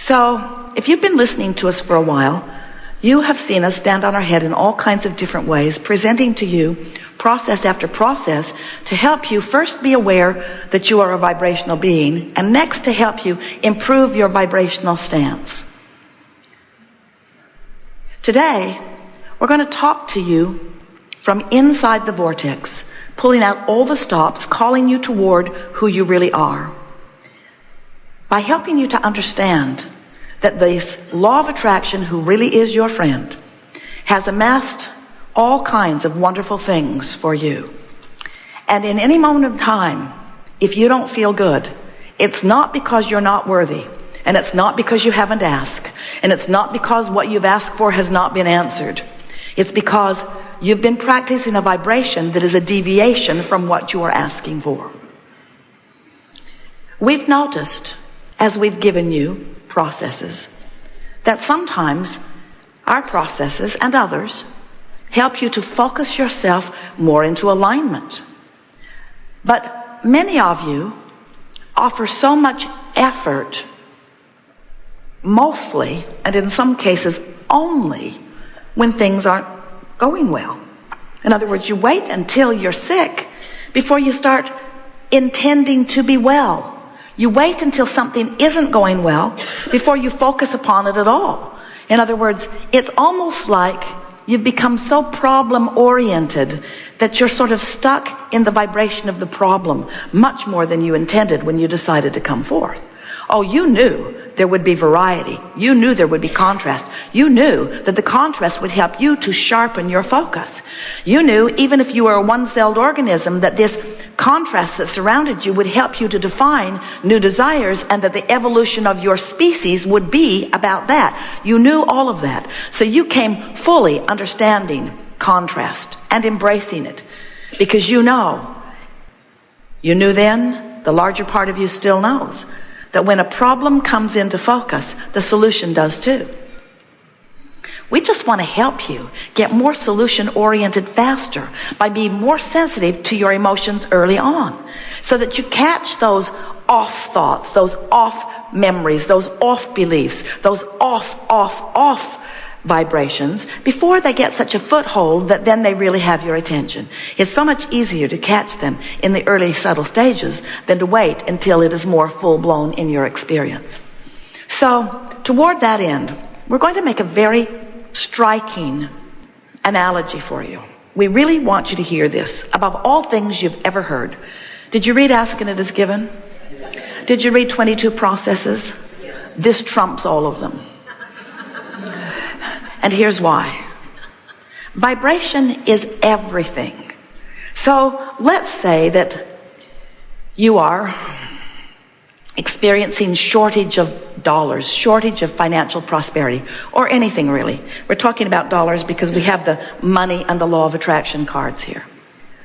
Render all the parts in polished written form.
So if you've been listening to us for a while, you have seen us stand on our head in all kinds of different ways, presenting to you process after process to help you first be aware that you are a vibrational being, and next to help you improve your vibrational stance. Today, we're going to talk to you from inside the vortex, pulling out all the stops, calling you toward who you really are, by helping you to understand that this law of attraction, who really is your friend, has amassed all kinds of wonderful things for you. And in any moment of time, if you don't feel good, it's not because you're not worthy, and it's not because you haven't asked, and it's not because what you've asked for has not been answered. It's because you've been practicing a vibration that is a deviation from what you are asking for. We've noticed, as we've given you processes, that sometimes our processes and others help you to focus yourself more into alignment. But many of you offer so much effort, mostly, and in some cases only, when things aren't going well. In other words, you wait until you're sick before you start intending to be well. You wait until something isn't going well before you focus upon it at all. In other words, it's almost like you've become so problem-oriented that you're sort of stuck in the vibration of the problem much more than you intended when you decided to come forth. Oh, you knew there would be variety. You knew there would be contrast. You knew that the contrast would help you to sharpen your focus. You knew, even if you were a one-celled organism, that this contrast that surrounded you would help you to define new desires, and that the evolution of your species would be about that. You knew all of that. So you came fully understanding contrast and embracing it, because you knew then, the larger part of you still knows, that when a problem comes into focus, the solution does too. We just want to help you get more solution-oriented faster by being more sensitive to your emotions early on, so that you catch those off thoughts, those off memories, those off beliefs, those off vibrations before they get such a foothold that then they really have your attention. It's so much easier to catch them in the early subtle stages than to wait until it is more full-blown in your experience. So toward that end, we're going to make a very striking analogy for you. We really want you to hear this above all things you've ever heard. Did you read Ask and It Is Given? Did you read 22 Processes? This trumps all of them. And here's why. Vibration is everything. So let's say that you are experiencing shortage of dollars, shortage of financial prosperity, or anything really. We're talking about dollars because we have the money and the law of attraction cards here.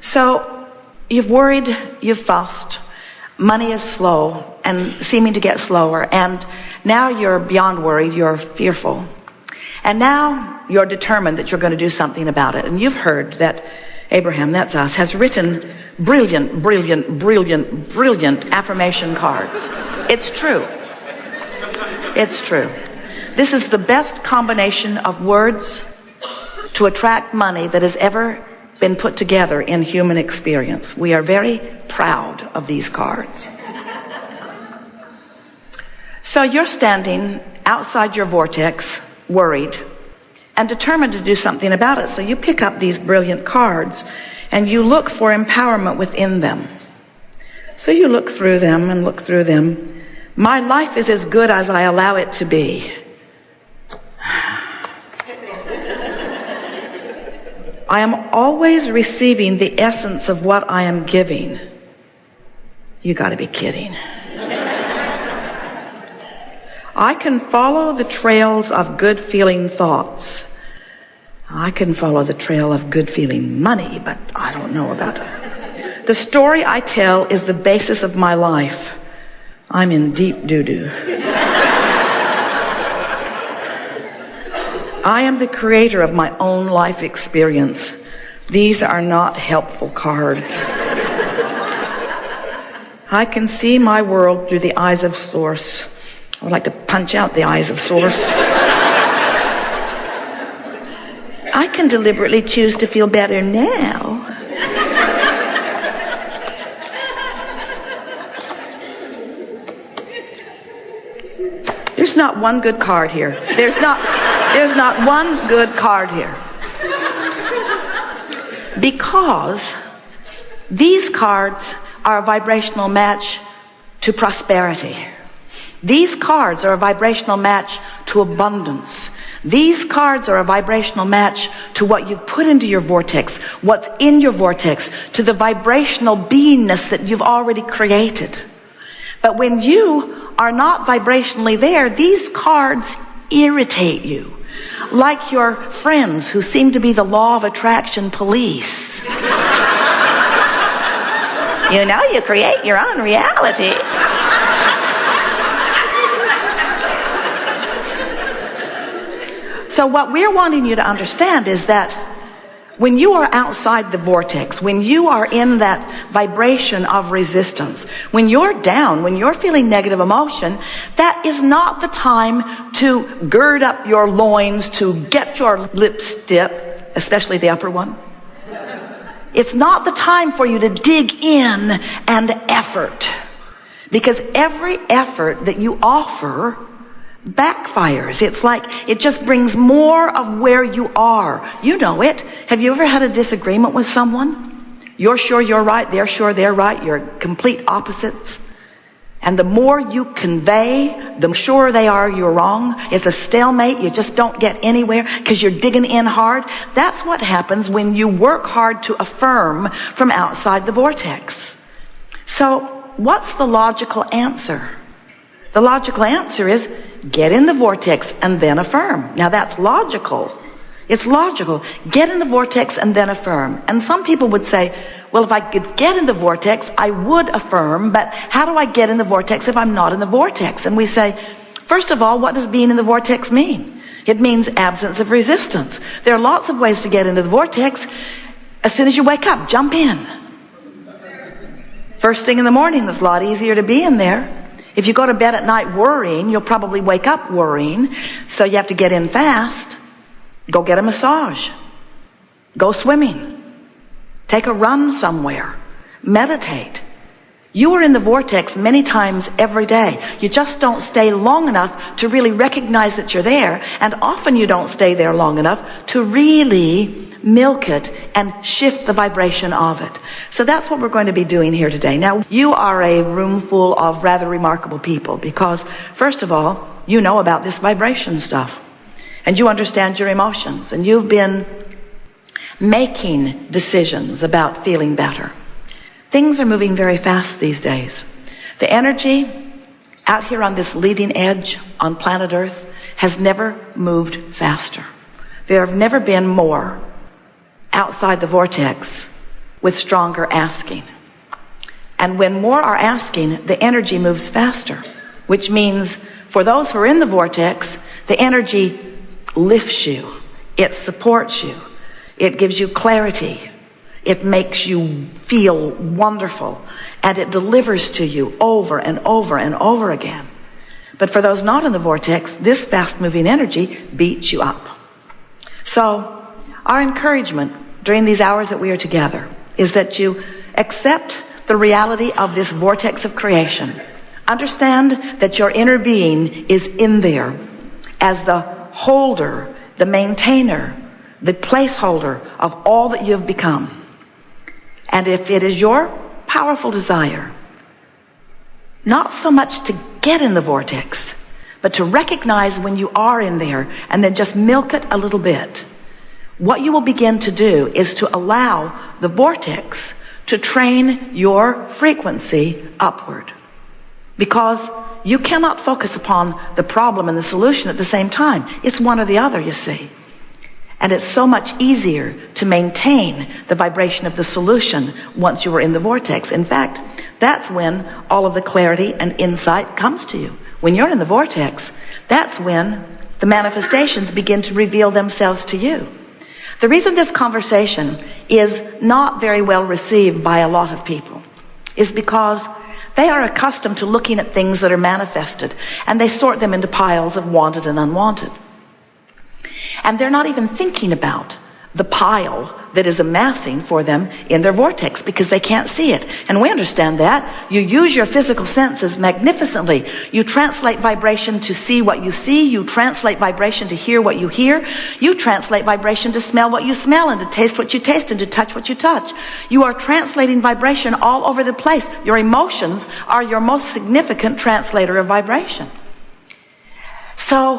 So you've worried, you've fussed, money is slow and seeming to get slower, and now you're beyond worried, you're fearful. And now you're determined that you're going to do something about it. And you've heard that Abraham, that's us, has written brilliant affirmation cards. It's true. It's true. This is the best combination of words to attract money that has ever been put together in human experience. We are very proud of these cards. So you're standing outside your vortex, worried, and determined to do something about it. So you pick up these brilliant cards and you look for empowerment within them. So you look through them and look through them. My life is as good as I allow it to be. I am always receiving the essence of what I am giving. You got to be kidding. I can follow the trails of good-feeling thoughts. I can follow the trail of good-feeling money, but I don't know about it. The story I tell is the basis of my life. I'm in deep doo-doo. I am the creator of my own life experience. These are not helpful cards. I can see my world through the eyes of Source. I would like to punch out the eyes of Source. I can deliberately choose to feel better now. There's not one good card here. There's not one good card here. Because these cards are a vibrational match to prosperity. These cards are a vibrational match to abundance. These cards are a vibrational match to what you've put into your vortex, what's in your vortex, to the vibrational beingness that you've already created. But when you are not vibrationally there, these cards irritate you. Like your friends who seem to be the law of attraction police. You know, you create your own reality. So what we're wanting you to understand is that when you are outside the vortex, when you are in that vibration of resistance, when you're down, when you're feeling negative emotion, that is not the time to gird up your loins, to get your lips stiff, especially the upper one. It's not the time for you to dig in and effort, because every effort that you offer backfires. It's like it just brings more of where you are. You know it. Have you ever had a disagreement with someone? You're sure you're right, they're sure they're right, you're complete opposites. And the more you convey, the sure they are you're wrong. It's a stalemate. You just don't get anywhere because you're digging in hard. That's what happens when you work hard to affirm from outside the vortex. So what's the logical answer? The logical answer is get in the vortex and then affirm. Now that's logical. It's logical. Get in the vortex and then affirm. And some people would say, well, if I could get in the vortex, I would affirm, but how do I get in the vortex if I'm not in the vortex? And we say, first of all, what does being in the vortex mean? It means absence of resistance. There are lots of ways to get into the vortex. As soon as you wake up, jump in. First thing in the morning, it's a lot easier to be in there. If you go to bed at night worrying, you'll probably wake up worrying. So you have to get in fast. Go get a massage. Go swimming. Take a run somewhere. Meditate. You are in the vortex many times every day. You just don't stay long enough to really recognize that you're there. And often you don't stay there long enough to really milk it and shift the vibration of it. So that's what we're going to be doing here today. Now, you are a room full of rather remarkable people because, first of all, you know about this vibration stuff. And you understand your emotions. And you've been making decisions about feeling better. Things are moving very fast these days. The energy out here on this leading edge on planet Earth has never moved faster. There have never been more outside the vortex with stronger asking. And when more are asking, the energy moves faster, which means for those who are in the vortex, the energy lifts you, it supports you, it gives you clarity, it makes you feel wonderful, and it delivers to you over and over and over again. But for those not in the vortex, this fast-moving energy beats you up. So our encouragement during these hours that we are together is that you accept the reality of this vortex of creation. Understand that your inner being is in there as the holder, the maintainer, the placeholder of all that you have become. And if it is your powerful desire, not so much to get in the vortex, but to recognize when you are in there and then just milk it a little bit, what you will begin to do is to allow the vortex to train your frequency upward. Because you cannot focus upon the problem and the solution at the same time. It's one or the other, you see. And it's so much easier to maintain the vibration of the solution once you are in the vortex. In fact, that's when all of the clarity and insight comes to you. When you're in the vortex, that's when the manifestations begin to reveal themselves to you. The reason this conversation is not very well received by a lot of people is because They are accustomed to looking at things that are manifested, and they sort them into piles of wanted and unwanted. And they're not even thinking about the pile that is amassing for them in their vortex, because they can't see it. And we understand that. You use your physical senses magnificently. You translate vibration to see what you see. You translate vibration to hear what you hear. You translate vibration to smell what you smell, and to taste what you taste, and to touch what you touch. You are translating vibration all over the place. Your emotions are your most significant translator of vibration. So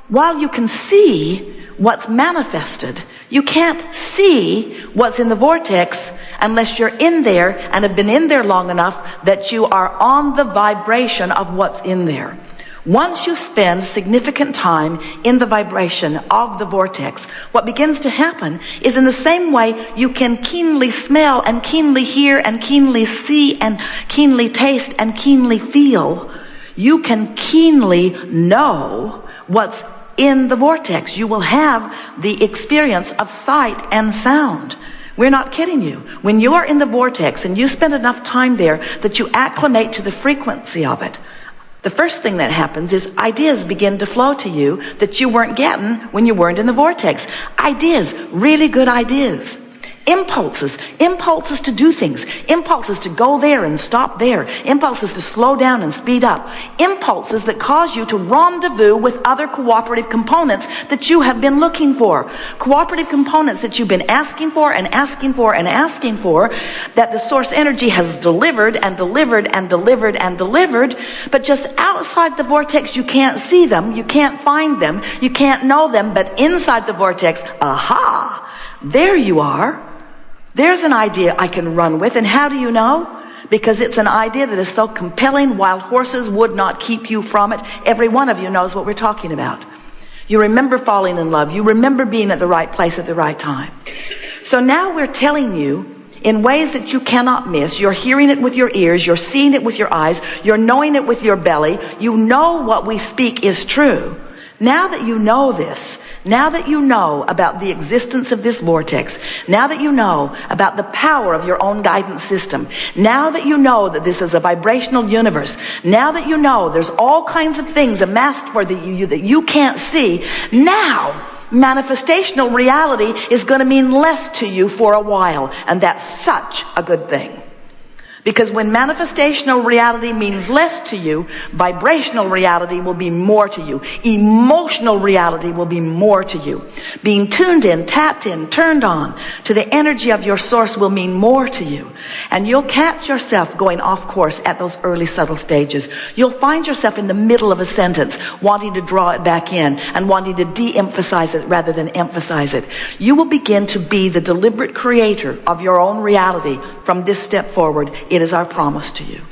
while you can see what's manifested, you can't see what's in the vortex unless you're in there and have been in there long enough that you are on the vibration of what's in there. Once you spend significant time in the vibration of the vortex, what begins to happen is, in the same way you can keenly smell and keenly hear and keenly see and keenly taste and keenly feel, you can keenly know what's in the vortex. You will have the experience of sight and sound. We're not kidding you. When you are in the vortex and you spend enough time there that you acclimate to the frequency of it, the first thing that happens is ideas begin to flow to you that you weren't getting when you weren't in the vortex. Ideas, really good ideas. Impulses to do things, impulses to go there and stop there, impulses to slow down and speed up, impulses that cause you to rendezvous with other cooperative components that you have been looking for, cooperative components that you've been asking for and asking for and asking for, that the source energy has delivered and delivered and delivered and delivered, but just outside the vortex you can't see them, you can't find them, you can't know them, but inside the vortex, aha, there you are. There's an idea I can run with. And how do you know? Because it's an idea that is so compelling, wild horses would not keep you from it. Every one of you knows what we're talking about. You remember falling in love. You remember being at the right place at the right time. So now we're telling you in ways that you cannot miss. You're hearing it with your ears. You're seeing it with your eyes. You're knowing it with your belly. You know what we speak is true. Now that you know this, now that you know about the existence of this vortex, now that you know about the power of your own guidance system, now that you know that this is a vibrational universe, now that you know there's all kinds of things amassed for you that you can't see, now manifestational reality is going to mean less to you for a while. And that's such a good thing. Because when manifestational reality means less to you, vibrational reality will be more to you. Emotional reality will be more to you. Being tuned in, tapped in, turned on to the energy of your source will mean more to you. And you'll catch yourself going off course at those early subtle stages. You'll find yourself in the middle of a sentence wanting to draw it back in and wanting to de-emphasize it rather than emphasize it. You will begin to be the deliberate creator of your own reality from this step forward. It is our promise to you.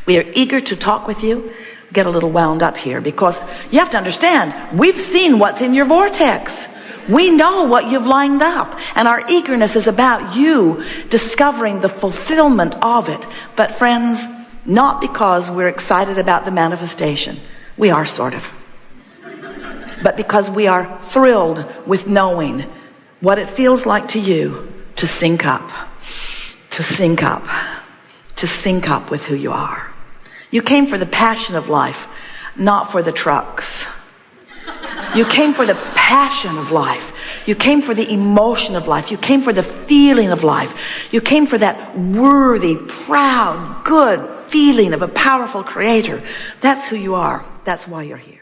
We are eager to talk with you. Get a little wound up here because you have to understand, we've seen what's in your vortex. We know what you've lined up, and our eagerness is about you discovering the fulfillment of it. But friends, not because we're excited about the manifestation. We are sort of. But because we are thrilled with knowing what it feels like to you to sync up. To sync up. To sync up with who you are. You came for the passion of life, not for the trucks. You came for the passion of life. You came for the emotion of life. You came for the feeling of life. You came for that worthy, proud, good feeling of a powerful creator. That's who you are. That's why you're here.